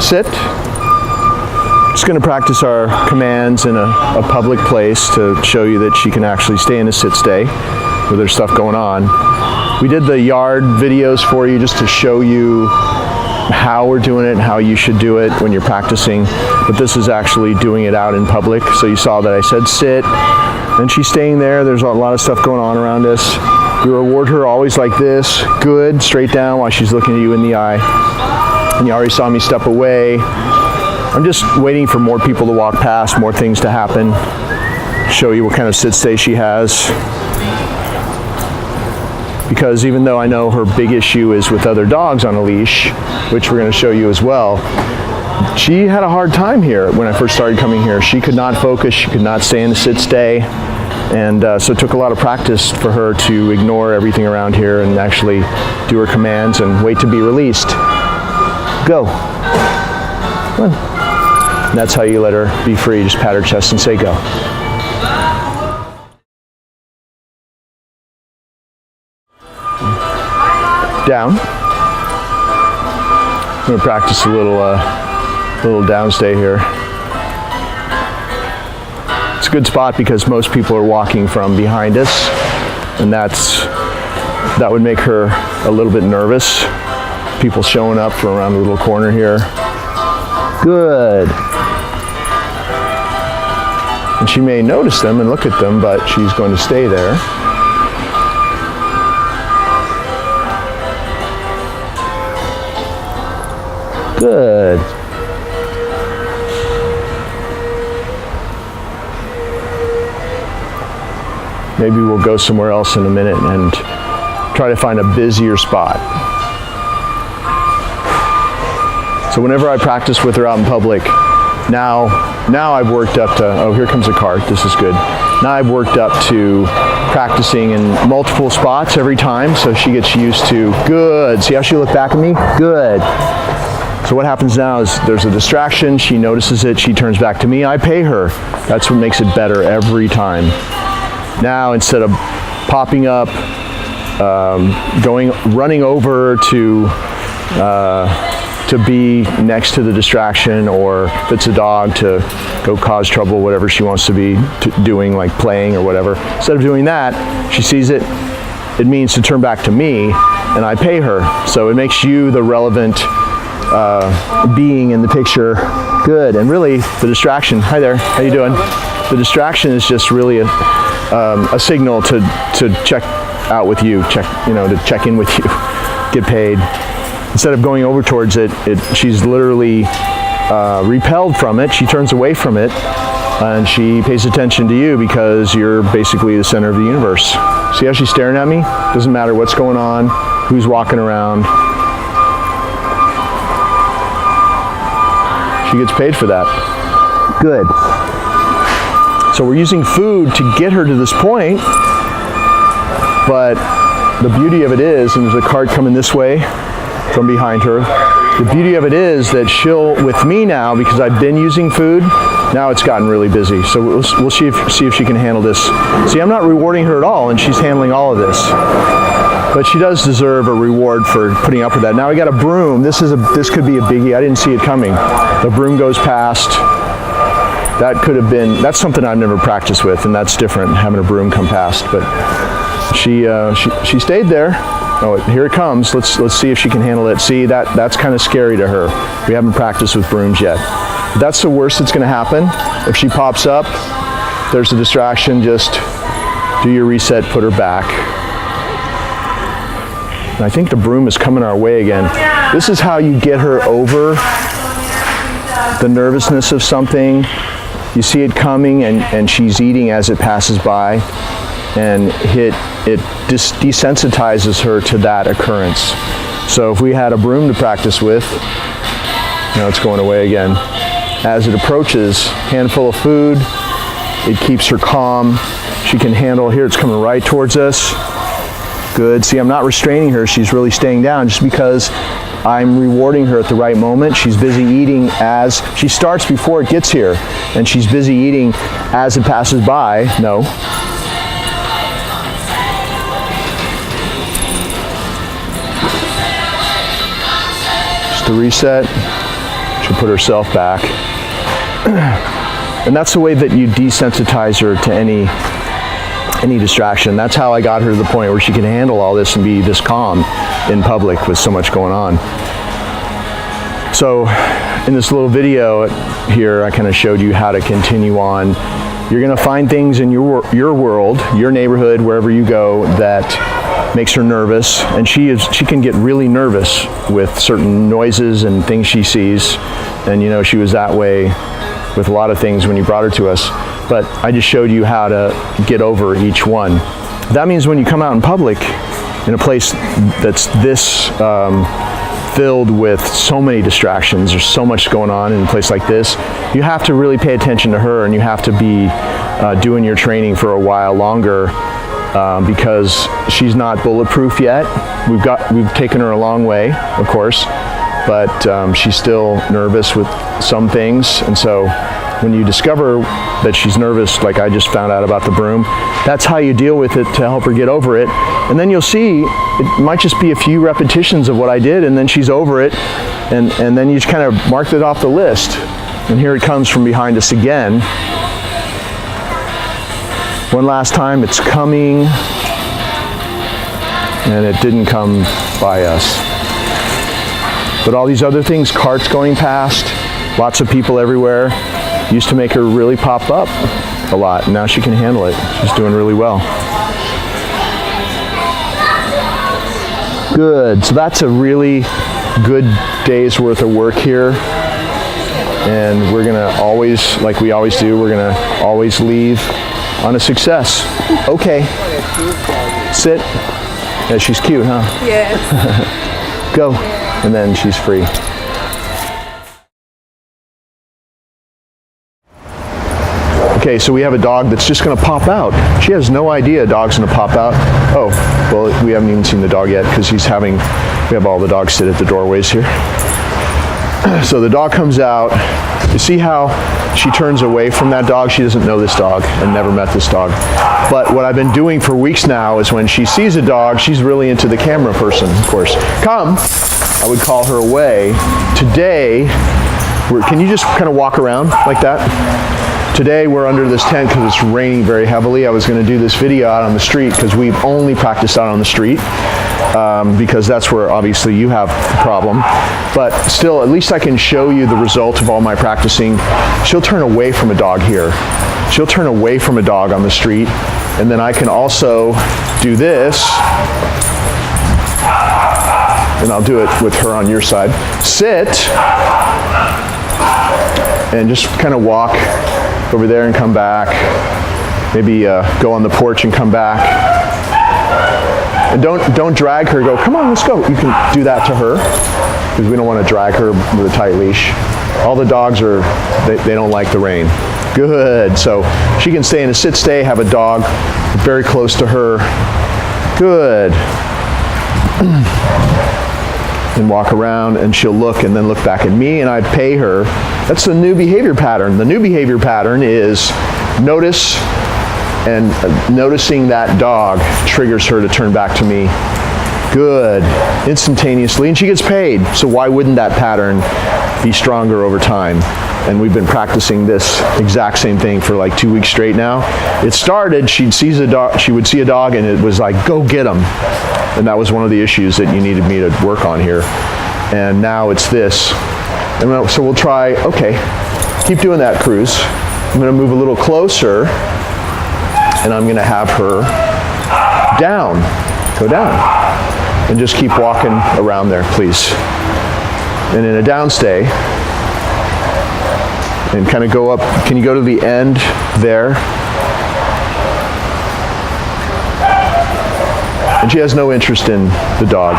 sit. Just going to practice our commands in a public place to show you that she can actually stay in a sit stay with there's stuff going on. We did the yard videos for you just to show you how we're doing it and how you should do it when you're practicing, but this is actually doing it out in public. So you saw that I said sit, and she's staying there. There's a lot of stuff going on around us. You reward her always like this, good, straight down while she's looking at you in the eye. And you already saw me step away. I'm just waiting for more people to walk past, more things to happen, show you what kind of sit stay she has. Because even though I know her big issue is with other dogs on a leash, which we're going to show you as well, she had a hard time here when I first started coming here. She could not focus, she could not stay in a sit stay, and so it took a lot of practice for her to ignore everything around here and actually do her commands and wait to be released. Go. Come on. And that's how you let her be free. Just pat her chest and say go. Down. I'm going to practice a little down stay here. It's a good spot because most people are walking from behind us, and that would make her a little bit nervous. People showing up from around the little corner here. Good. And she may notice them and look at them, but she's going to stay there. Good. Maybe we'll go somewhere else in a minute and try to find a busier spot. So whenever I practice with her out in public, now I've worked up to, oh, here comes a cart, this is good. Now I've worked up to practicing in multiple spots every time, so she gets used to, good. See how she looked back at me? Good. So what happens now is there's a distraction, she notices it, she turns back to me, I pay her. That's what makes it better every time. Now instead of popping up, running over to be next to the distraction, or if it's a dog to go cause trouble, whatever she wants to be doing, like playing or whatever. Instead of doing that, she sees it, it means to turn back to me, and I pay her. So it makes you the relevant being in the picture. Good. And really the distraction, hi there, how you doing? The distraction is just really a signal to check out with you, to check in with you, get paid. Instead of going over towards it, she's literally repelled from it. She turns away from it, and she pays attention to you because you're basically the center of the universe. See how she's staring at me? Doesn't matter what's going on, who's walking around. She gets paid for that. Good. So we're using food to get her to this point, but the beauty of it is, and there's a cart coming this way from behind her, the beauty of it is that she'll, with me now, because I've been using food, now it's gotten really busy. So we'll see if she can handle this. See, I'm not rewarding her at all, and she's handling all of this. But she does deserve a reward for putting up with that. Now we got a broom. This could be a biggie. I didn't see it coming. The broom goes past. That could have been, that's something I've never practiced with, and that's different, having a broom come past. But she stayed there. Oh, here it comes. Let's see if she can handle it. See, that's kind of scary to her. We haven't practiced with brooms yet. But that's the worst that's going to happen. If she pops up, there's a distraction, just do your reset, put her back. And I think the broom is coming our way again. This is how you get her over the nervousness of something. You see it coming, and she's eating as it passes by, and it desensitizes her to that occurrence. So if we had a broom to practice with, now it's going away again. As it approaches, handful of food, it keeps her calm. She can handle, here it's coming right towards us. Good. See, I'm not restraining her. She's really staying down just because I'm rewarding her at the right moment. She's busy eating as she starts before it gets here, and she's busy eating as it passes by. No. Just a reset. She'll put herself back. And that's the way that you desensitize her to any distraction. That's how I got her to the point where she can handle all this and be this calm in public with so much going on. So in this little video here, I kind of showed you how to continue on. You're going to find things in your world, your neighborhood, wherever you go, that makes her nervous, and she can get really nervous with certain noises and things she sees. And you know, she was that way with a lot of things when you brought her to us. But I just showed you how to get over each one. That means when you come out in public in a place that's this filled with so many distractions, there's so much going on in a place like this, you have to really pay attention to her, and you have to be doing your training for a while longer because she's not bulletproof yet. We've taken her a long way, of course, but she's still nervous with some things. And so when you discover that she's nervous, like I just found out about the broom, that's how you deal with it to help her get over it. And then you'll see, it might just be a few repetitions of what I did, and then she's over it, and then you just kind of marked it off the list. And here it comes from behind us again. One last time, it's coming, and it didn't come by us. But all these other things, carts going past, lots of people everywhere, used to make her really pop up a lot. And now she can handle it. She's doing really well. Good. So that's a really good day's worth of work here. And we're going to always, like we always do, we're going to always leave on a success. Okay. Sit. Yeah, she's cute, huh? Yes. Go. And then she's free. Okay, so we have a dog that's just going to pop out. She has no idea a dog's going to pop out. Oh, well, we haven't even seen the dog yet because we have all the dogs sit at the doorways here. So the dog comes out. You see how she turns away from that dog? She doesn't know this dog and never met this dog. But what I've been doing for weeks now is when she sees a dog, she's really into the camera person, of course. Come, I would call her away. Today, can you just kind of walk around like that? Today we're under this tent because it's raining very heavily. I was going to do this video out on the street because we've only practiced out on the street because that's where obviously you have the problem. But still, at least I can show you the result of all my practicing. She'll turn away from a dog here. She'll turn away from a dog on the street. And then I can also do this. And I'll do it with her on your side. Sit. And just kind of walk over there and come back. Maybe go on the porch and come back. And don't drag her. Go, come on, let's go. You can do that to her because we don't want to drag her with a tight leash. All the dogs they don't like the rain. Good. So she can stay in a sit stay, have a dog very close to her. Good. And walk around, and she'll look and then look back at me, and I pay her. That's the new behavior pattern. The new behavior pattern is notice, and noticing that dog triggers her to turn back to me. Good. Instantaneously, and she gets paid. So why wouldn't that pattern be stronger over time? And we've been practicing this exact same thing for like 2 weeks straight now. It started, she would see a dog and it was like, go get him. And that was one of the issues that you needed me to work on here. And now it's this. And so we'll try, okay, keep doing that, Cruz. I'm gonna move a little closer and I'm gonna have her down, go down. And just keep walking around there, please. And in a down stay, and kind of go up. Can you go to the end there? And she has no interest in the dog.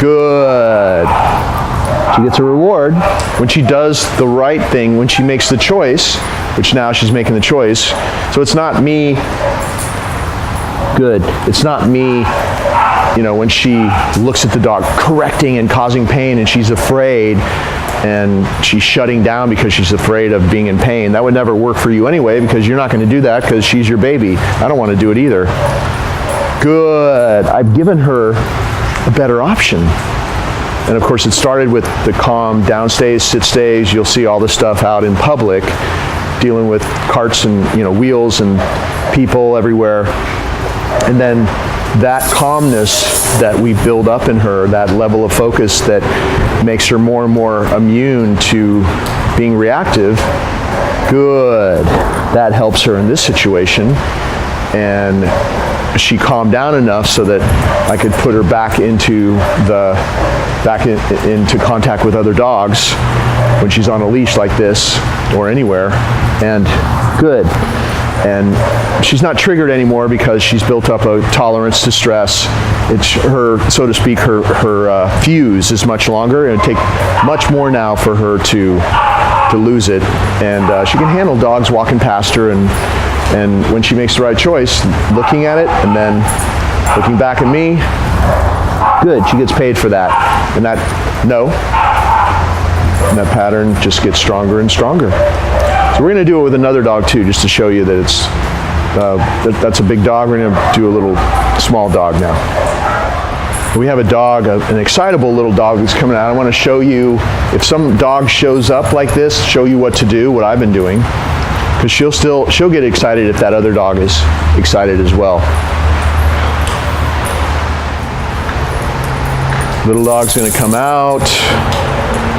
Good. She gets a reward when she does the right thing, when she makes the choice, which now she's making the choice. So it's not me. Good. It's not me, you know, when she looks at the dog correcting and causing pain and she's afraid and she's shutting down because she's afraid of being in pain. That would never work for you anyway because you're not going to do that because she's your baby. I don't want to do it either. Good. I've given her a better option. And of course, it started with the calm down stays, sit stays. You'll see all this stuff out in public, dealing with carts and wheels and people everywhere. And then that calmness that we build up in her, that level of focus that makes her more and more immune to being reactive, good. That helps her in this situation. And she calmed down enough so that I could put her back into into contact with other dogs when she's on a leash like this or anywhere. And good. And she's not triggered anymore because she's built up a tolerance to stress. It's her, so to speak, her fuse is much longer. It would take much more now for her to lose it. And she can handle dogs walking past her, and when she makes the right choice, looking at it and then looking back at me, good, she gets paid for that. And that pattern just gets stronger and stronger. So we're going to do it with another dog too, just to show you that it's that's a big dog. We're going to do a little small dog now. We have a dog, an excitable little dog that's coming out. I want to show you, if some dog shows up like this, show you what to do, what I've been doing. Because she'll get excited if that other dog is excited as well. Little dog's going to come out,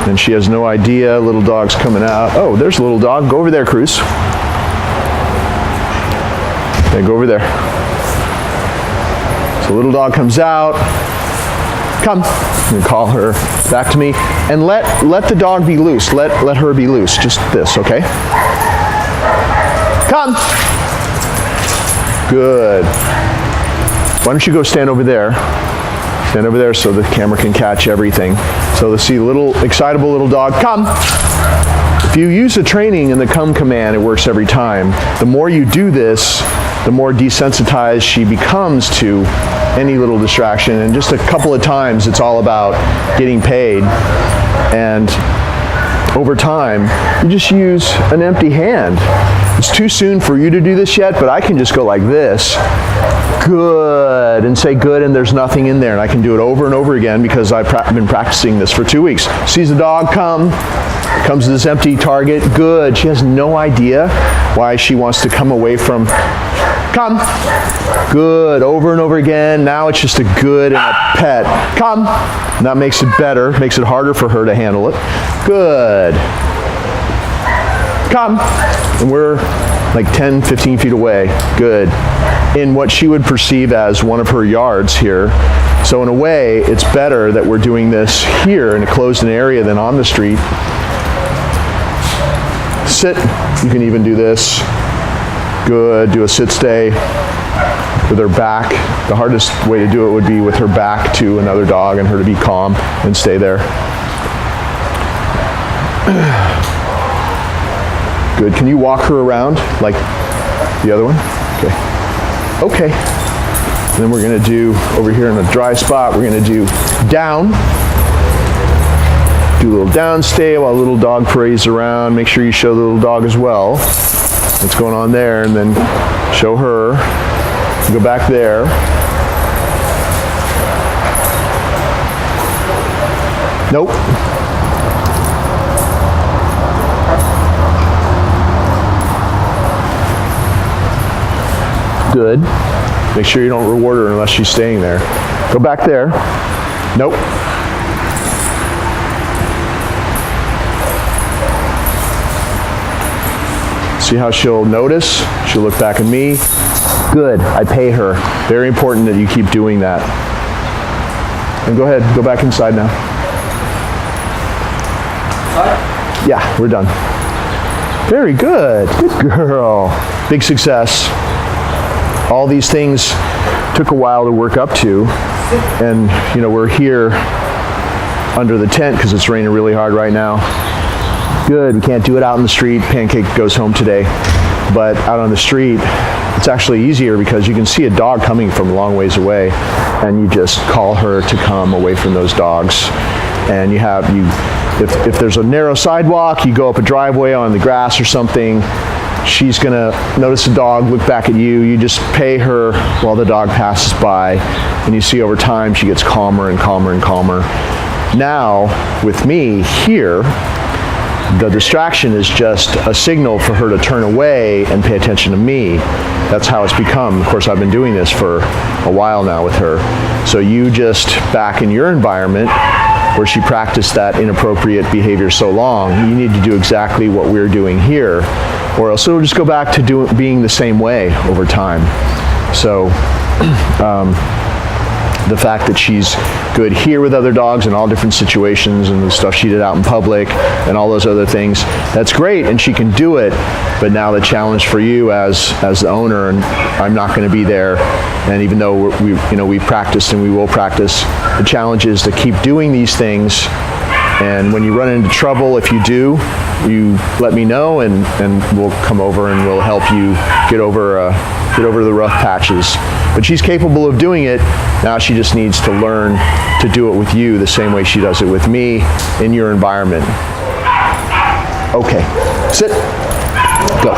and she has no idea. Little dog's coming out. Oh, there's a little dog. Go over there, Cruz. Okay, go over there. So little dog comes out. Come. I'm going to call her back to me, and let the dog be loose. Let her be loose. Just this, okay? Come. Good. Why don't you go stand over there? Stand over there so the camera can catch everything. So let's see, little excitable little dog. Come. If you use the training in the come command, it works every time. The more you do this, the more desensitized she becomes to any little distraction. And just a couple of times, it's all about getting paid. And over time, you just use an empty hand. It's too soon for you to do this yet, but I can just go like this. Good, and say good, and there's nothing in there. And I can do it over and over again because I've been practicing this for 2 weeks. Sees the dog comes to this empty target. Good. She has no idea why she wants to come away from. Come. Good. Over and over again. Now it's just a good and a pet. Come. And that makes it better, makes it harder for her to handle it. Good. Come. And we're like 10, 15 feet away. Good. In what she would perceive as one of her yards here. So in a way, it's better that we're doing this here in a closed area than on the street. Sit. You can even do this. Good. Do a sit stay with her back. The hardest way to do it would be with her back to another dog and her to be calm and stay there. Good. Can you walk her around like the other one? Okay. Okay. And then we're going to do, over here in a dry spot, we're going to do down. Do a little down stay while the little dog parades around. Make sure you show the little dog as well what's going on there, and then show her. Go back there. Nope. Good. Make sure you don't reward her unless she's staying there. Go back there. Nope. See how she'll notice? She'll look back at me. Good. I pay her. Very important that you keep doing that. And go ahead. Go back inside now. Yeah, we're done. Very good. Good girl. Big success. All these things took a while to work up to. And, we're here under the tent because it's raining really hard right now. Good. We can't do it out in the street. Pancake goes home today. But out on the street, it's actually easier because you can see a dog coming from a long ways away, and you just call her to come away from those dogs. And if there's a narrow sidewalk, you go up a driveway on the grass or something, she's going to notice the dog, look back at you. You just pay her while the dog passes by, and you see over time she gets calmer and calmer and calmer. Now, with me here, the distraction is just a signal for her to turn away and pay attention to me. That's how it's become. Of course, I've been doing this for a while now with her. So you just, back in your environment, where she practiced that inappropriate behavior so long, you need to do exactly what we're doing here, or else it'll just go back to being the same way over time. So the fact that she's good here with other dogs in all different situations and the stuff she did out in public and all those other things, that's great, and she can do it. But now the challenge for you as the owner, and I'm not going to be there, and even though we've practiced and we will practice, the challenge is to keep doing these things. And when you run into trouble, if you do, you let me know, and we'll come over and we'll help you get over the rough patches. But she's capable of doing it. Now she just needs to learn to do it with you the same way she does it with me in your environment. Okay, sit, go.